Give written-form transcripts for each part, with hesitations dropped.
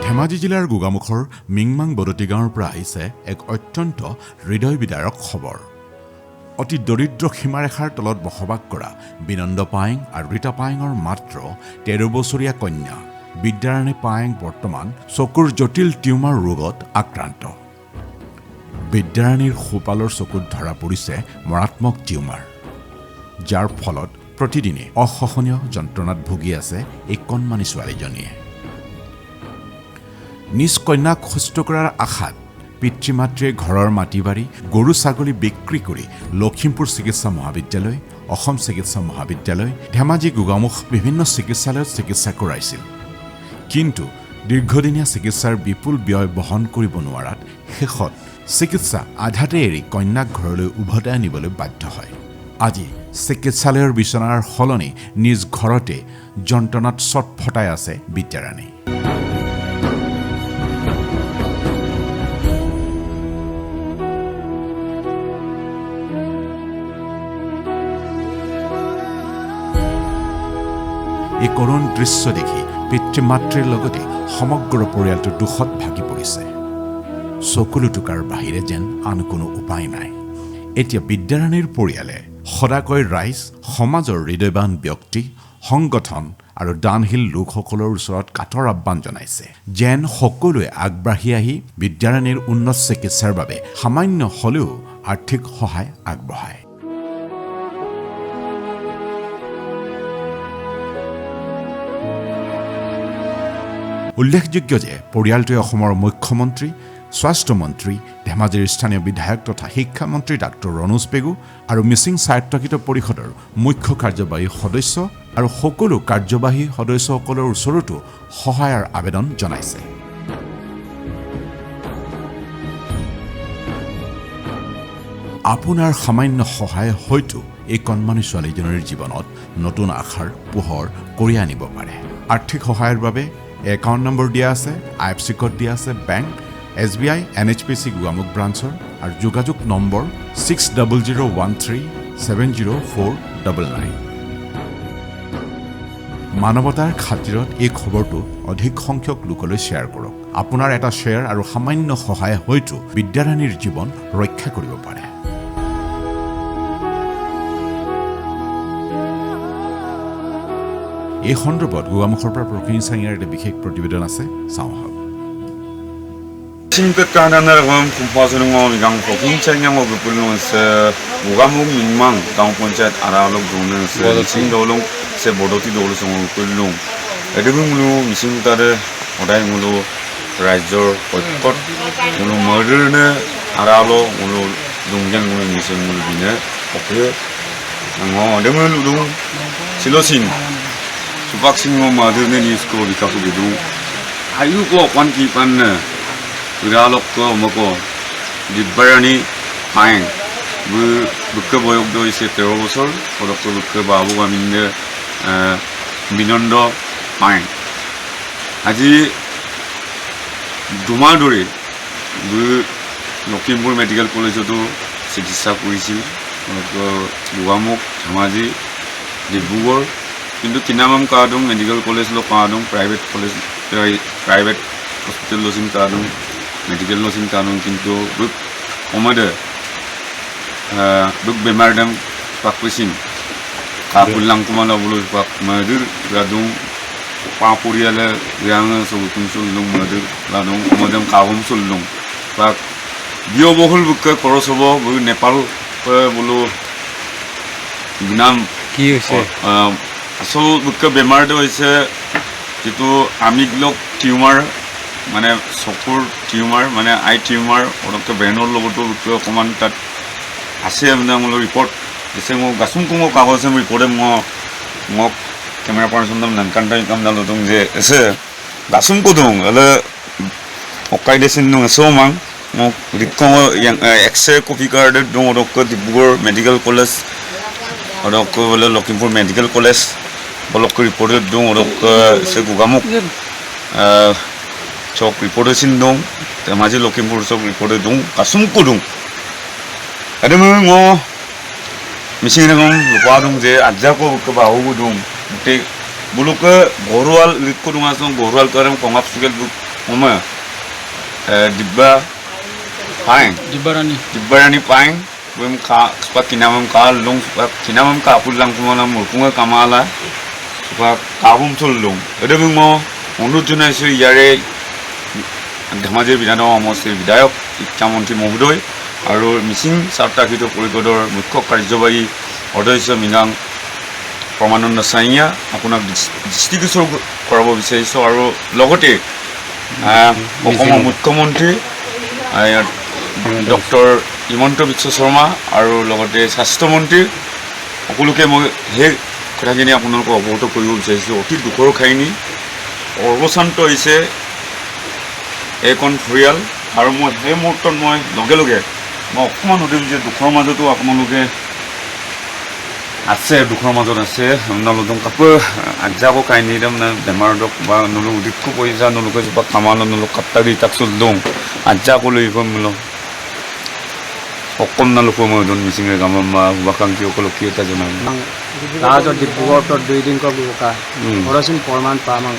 ধেমাজি জিলাৰ গোগামুখৰ মিংমাং বদতি গাঁৱৰ পৰা আহিছে এক অত্যন্ত হৃদয় বিদাৰক খবৰ। অতি দৰিদ্ৰ সীমাৰেখাৰ তলত বসবাস কৰা বিনন্দ পায়েং আৰু ৰীতা পায়েঙৰ মাত্ৰ 13 বছৰীয়া কন্যা বিদ্যাৰাণী পায়েং বৰ্তমান চকুৰ জটিল টিউমাৰ ৰোগত আক্ৰান্ত। বিদ্যাৰাণীৰ সোপালৰ চকুত ধৰা পৰিছে মাৰাত্মক টিউমাৰ, যাৰ ফলত প্ৰতিদিনে অসহনীয় যন্ত্ৰণাত ভুগি আছে এই কণমানি ছোৱালীজনীয়ে। নিজ কন্যাক সুস্থ কৰাৰ আশাত পিতৃ মাতৃয়ে ঘৰৰ মাটি বাৰী গৰু ছাগলী বিক্ৰী কৰি লখিমপুৰ চিকিৎসা মহাবিদ্যালয়, অসম চিকিৎসা মহাবিদ্যালয়, ধেমাজি গোগামুখ বিভিন্ন চিকিৎসালয়ত চিকিৎসা কৰাইছিল। কিন্তু দীৰ্ঘদিনীয়া চিকিৎসাৰ বিপুল ব্যয় বহন কৰিব নোৱাৰাত শেষত চিকিৎসা আধাতে এৰি কন্যাক ঘৰলৈ উভতাই আনিবলৈ বাধ্য হয়। আজি চিকিৎসালয়ৰ বিচনাৰ সলনি নিজ ঘৰতে যন্ত্ৰণাত ছটফটাই আছে বিদ্যাৰাণী। এই কৰুণ দৃশ্য দেখি পিতৃ মাতৃৰ লগতে সমগ্ৰ পৰিয়ালটো দুখত ভাগি পৰিছে। চকুলো টুকাৰ বাহিৰে যেন আন কোনো উপায় নাই। এতিয়া বিদ্যাৰাণীৰ পৰিয়ালে সদাকৈ ৰাইজ, সমাজৰ হৃদয়বান ব্যক্তি, সংগঠন আৰু দানশীল লোকসকলৰ ওচৰত কাতৰ আহ্বান জনাইছে যেন সকলোৱে আগবাঢ়ি আহি বিদ্যাৰাণীৰ উন্নত চিকিৎসাৰ বাবে সামান্য হ'লেও আৰ্থিক সহায় আগবঢ়ায়। উল্লেখযোগ্য যে পৰিয়ালটোৱে অসমৰ মুখ্যমন্ত্ৰী, স্বাস্থ্যমন্ত্ৰী, ধেমাজিৰ স্থানীয় বিধায়ক তথা শিক্ষামন্ত্ৰী ডাক্তৰ ৰণোজ পেগু আৰু মিচিং স্বায়ত্তশাসিত পৰিষদৰ মুখ্য কাৰ্যবাহী সদস্য আৰু সকলো কাৰ্যবাহী সদস্যসকলৰ ওচৰতো সহায়ৰ আবেদন জনাইছে। আপোনাৰ সামান্য সহায় হয়তো এই কণমানি ছোৱালীজনীৰ জীৱনত নতুন আশাৰ পোহৰ কঢ়িয়াই আনিব পাৰে। আৰ্থিক সহায়ৰ বাবে একাউণ্ট নম্বৰ দিয়া আছে, IFC কোড দিয়া আছে বেংক, SBI, NHPC গোগামুখ ব্ৰাঞ্চৰ আৰু যোগাযোগ নম্বৰ 6001370499। মানৱতাৰ খাতিৰত এই খবৰটো অধিক সংখ্যক লোকলৈ শ্বেয়াৰ কৰক। আপোনাৰ এটা শ্বেয়াৰ আৰু সামান্য সহায় হয়তো বিদ্যাৰাণীৰ জীৱন ৰক্ষা কৰিব পাৰে। এই সন্দৰ্ভত গোগামুখৰ পৰা প্ৰকৃতি চাঙিয়াৰ এটা বিশেষ প্ৰতিবেদন আছে, চাওঁ আহক। 신끝가나나라고 군파수능어 미강 provinsianyang gupulunse Gogamuk Mingmang Town Panchayat Aralok Dunse Sing Dolong se Bodoti Dolong Kulung Edumulu Misingtare Odai Mulu Rajor Potkot Mulu Murderne Aralo Mulu Dungyang Mulu Mising Mulu Bine Oke Ngo Demul Dung Silosin Subaksing Mo Murderne Nisko Bikaku Bidu Ayuko Kwankipan Wiralokko moko Biদ্যারাণী Payeng বুকে বয়স হয়েছে 13 বছর পদক্ষ বুকে বাবু আমিনে বিনন্দ পায়েং আজি দুমাহ ধরে Lakhimpur medical কলেজতো চিকিৎসা কৰিছিল। গোগামুখ, ধেমাজি, ডিব্ৰুগড় কিন্তু কিনামাম কাদং মেডিকেল কলেজ লো কাদং প্রাইভেট কলেজ প্রাইভেট হসপিটাল লসিন কাদং মেডিকেল লসিন কানুন কিন্তু বুক ওমাদে বুক বেমারদম পাকপিসিন কাপুলাং কুমালা বুলু পাক মাদুর গাদুং পাপুরিয়ালে রিয়াং সবুতুন সুলুং মাদুর লাদুং ওমাদম কাবম সুলুং পাক বিয়বহুল বুকে খরচব বুক নেপাল বুলু নাম কি হইছে আসল বুকে বেমারটো হইছে যেটো আমিগ্লক টিউমার মানে চকুৰ টিউমাৰ মানে আই টিউমাৰ ওৰকে ব্ৰেইনৰ লগতো অকণমান তাত আছে মানে মোৰ ৰিপৰ্ট দিছে। মোক গাছুং কুঙো কাগজ ৰিপৰ্টে মোক কেমেৰা পাৰ্চন দাম নানকান্তাই কাম দালো দং যে আছে গাছুং কুদুং হলে অকাই দেচিন দং আছে মাং মোক ৰিকং এক্সৰে কপি কাৰ্ডে দং ওৰকে ডিব্ৰুগড় মেডিকেল কলেজ ওৰকে বলে লখিমপুৰ মেডিকেল কলেজ বলকে ৰিপৰ্টে দং ওরকে সে গোগামুখ চক রিপোর্টে সিন্দং ধেমাজি লখিমপুর চক রিপোর্টে দং কাসুম কুদুং এদম ङ মিসিং রকম লুপা দং যে আজাকো বাহু দং তে বুলুকে গরুয়াল লিকো দং আসং গরুয়াল কারম কংগাপ সুগেল book Oma Dibba Pine Dibbarani Pine Wim Ka Spa Kinamam Ka Lung Kinamam Ka Pulang Kumana Mukunga Kamala Spa Kabum Tulung Edemo Unutuna Sri Yare Dhamaje Vidano almost Vidayok Chamonti Mohudoi আৰু মিচিং স্বাৰ্থাকৃত পৰিষদৰ মুখ্য কাৰ্যবাহী সদস্য মিনাং প্ৰমানন্দ চাইয়া আপোনাক দৃষ্টিগোচৰ কৰাব বিচাৰিছোঁ আৰু লগতে অসমৰ মুখ্যমন্ত্ৰী ডক্টৰ হিমন্ত বিশ্ব শৰ্মা আৰু লগতে স্বাস্থ্যমন্ত্ৰী সকলোকে মই সেই কথাখিনি আপোনালোকক অৱগত কৰিব বিচাৰিছোঁ অতি দুখৰ কাহিনী অৱসান্ত হৈছে এইখন পৰিয়াল আৰু মই সেই মুহূৰ্তত মই লগে লগে মই অকণমান সুধিম যে দুখৰ মাজতো আপোনালোকে আছে দুখৰ মাজত আছে আপোনালোক কাপোৰ আজাকো কাহিনী একদম বেমাৰক বা নলোক উদিতক পইচা নলোকে জোপা কামাল নলোক কাপ্তাৰি তাক চল দওঁ আজাকো লৈ মূলক অকণমানলোকো মই এজন মিচিঙে গামা বা শুভাকাংক্ষীসকলক কি এটা জনাম ৰাজত ডিব্ৰুগড়ত 2 দিন কা বুকা অৰসিন প্ৰমাণ পামাং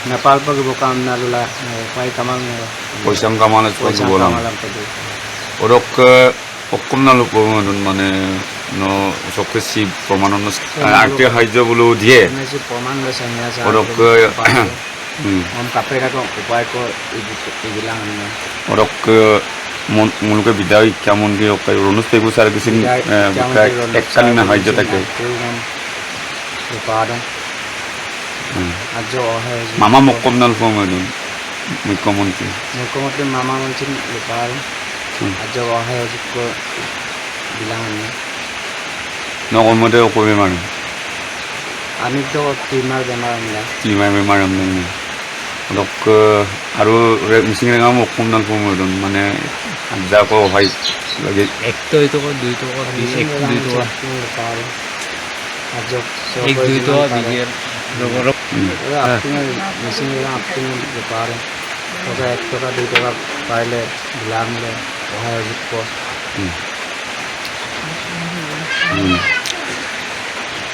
নেপাল পা বুকা নালুলা পাই কামাং পইচা কামাল পইচা বলাম ওরক অকণমানলোক মানে ন চকসি প্ৰমাণন আৰ্টি সাহায্য বলো দিয়ে প্ৰমাণ লৈছে ওরক কাপড়েটাকে উপায় এগুলা ওরক মূলকে বিদায় কেমন কি রনুজ পেগু স্যার কিছু এককালীন সাহায্য থাকে মামা মকমনাল মুখ্যমন্ত্রী মামা মন্ত্রী লোকাল আজ অসহযোগ্য বিলাং নকমতে অকমে মানে আমি তো টিমার বেমার আমরা টিমার বেমার আমরা ওরক আৰু মিচিং ৰেঙা অকণমান কম মানে আজাকো হয় লাগে 1 টকা 2 টকা 1 2 টকা আজ 1 2 টকা বিঘের রগর আপনি মিচিং ৰেঙা আপনি বেপার ওটা 1 টকা 2 টকা পাইলে বিলামলে সহায়যোগ্য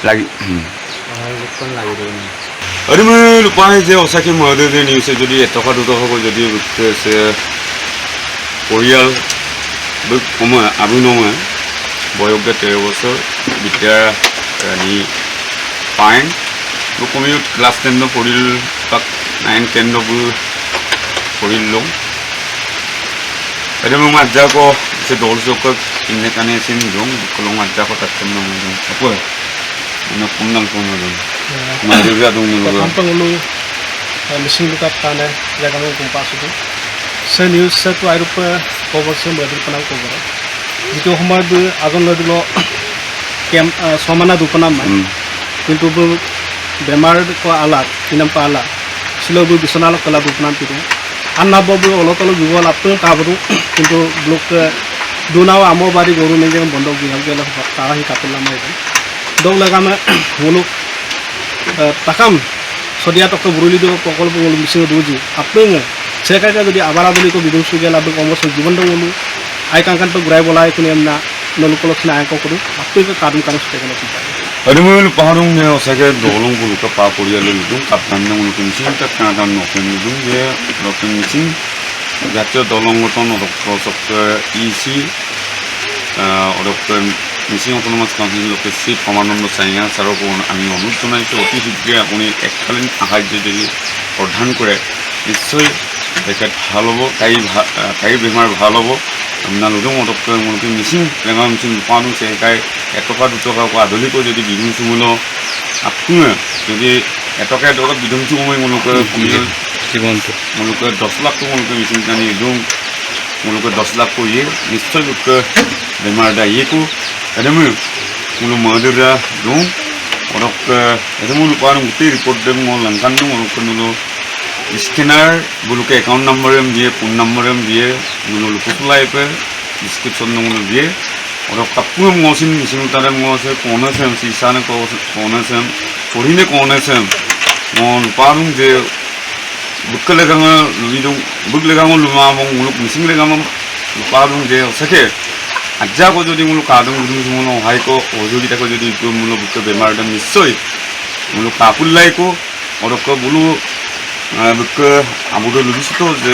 লাগি সহায়যোগ্য লাগিব আৰু মই উপায় যে অসাকে মহদে যে নিউজে যদি 1 টকা 2 টকা যদি আছে পৰিয়াল সময় আবু নমা বয়স 13 বছৰ বিদ্যা ৰাণী পাইন কমিউট ক্লাছ 10 পঢ়িল তাক 9 10 পঢ়িল ada mau ngajak kok sedol sokok ini kan esin dong kalau ngajak kok tak kenal dong apa anak kunang dong mari juga dong dulu kampung lu mesin luka tanah jaga mau kumpas itu saya news satu Eropa cover saya berada di cover itu hamba tu agon dulu kem somana dupanam কিন্তু বেমাৰ ko alat kinam pa alat silo bu bisonal kala dupanam itu Anna বাবু অলপ অলপ যুগল আপনি কাবরু কিন্তু block দুনাও আমো বাড়ি গরু নেই যেমন বন্ধ বিহাল গেলে তারা হি কাপড়লাম দৌ লাগামে মুলুক তাকাম সদিয়া টক বুরুলি দিব প্রকল্প মিশিং দুজি আপনি সেকাইটা যদি আবার বলি তো বিদুষু গেল আপনি অবশ্য জীবন দৌলু আই কাঙ্কান তো ঘুরাই বলা এখন এমনা নলুকলক না আয় করু আপনি কারণ কারণ সেখানে ada mau lu paharung ya saya dolong bulu ke pak kuliah lu dong kapan yang lu kencing tak kadang noken dong dia noken kencing jatuh dolong ngoton orang prosok ke isi orang ke kencing orang mas kantin lokasi pemanon saya sarapun আমি অনুরোধ জানাইছো অতি শীঘ্রে আপনি এককালীন সাহায্য যদি প্রদান করে নিশ্চয় তেখেত ভাল হ'ব তাই বেমাৰ ভাল হ'ব আপোনালোকে মোটামুটি মিচিং টেঙা মিচিং পানো চেকাই 1 টকা 2 টকা আধুনিকো যদি বিধুং চুমুল আপুনি যদি 1 টকা দৰ বিধুং চুমুই মোলোকে কমিল জীবনটো মোলোকে 10 লাখ মোলোকে মিচিং কানি দং মোলোকে 10 লাখ কইয়ে নিশ্চয় লোক বেমাৰ দাইকো এদম মোলো মদৰা দং ওরক এদম লোপার মুতি রিপোর্ট দেম লঙ্কান মোলোকে নলো স্ক্যানার বুলুকে অ্যাকাউন্ট নাম্বার দিয়ে ফোন নাম্বার দিয়ে মুলো লুকুলাই পে ডিসক্রিপশন নমুলো দিয়ে और कपूर मौसम मिसिंग तारे मौसम कौन से हम सीसा ने कौन से हम थोड़ी ने कौन से हम मौन पारूं जे बुक लेगांगा लुइदों बुक लेगांगा लुमा मौन मुलुक मिसिंग लेगांगा पारूं जे सके আজ্জা को যদি मुलुक आदम गुदुं मुलो हाई को ओजोगी तक যদি मुलो बुक बेमार दम निश्चय मुलुक कापुल लाई को और को बुलु 그 아무도 루비스도 이제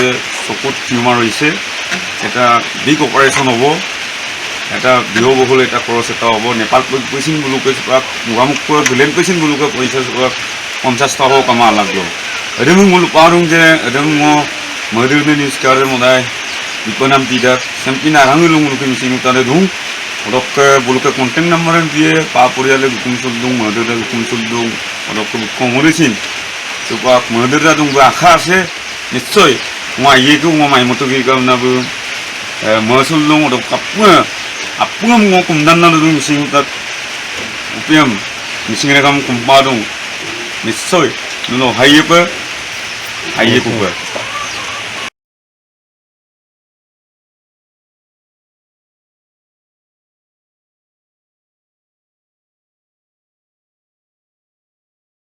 속옷 টিউমার হয়েছে এটা বিগ অপারেশন হব এটা ব্যয়বহুল এটা খরচ এটা হ'ব নেপাল কৈছিল বুলুকে মুগামুখ ভিলেন কৈছিল বুলুকে পইচা 50 টাকা কামা লাগলো এদম মুলু পারুং যে এদম মদুরনে নিউজ কারে মদাই বিপনাম তিদাক সেমপিনা রাঙ্গুলুং মুলুকে মিসিং তারে দুং ওরকে বুলুকে কন্টেক্ট নাম্বার দিয়ে পা পরিয়ালে গুকুম সুলদুং মদুরে গুকুম সুলদুং ওরকে কমরেছিন সুপাক মদুরা দুং আশা আছে নিশ্চয় মই ইয়েকো মই মাইমতো কি কামনাবো মসুলদুং ওরক আপু mo kumdan na dun mising tat upiam mising rekam kumpadong nisoy nuno haye pa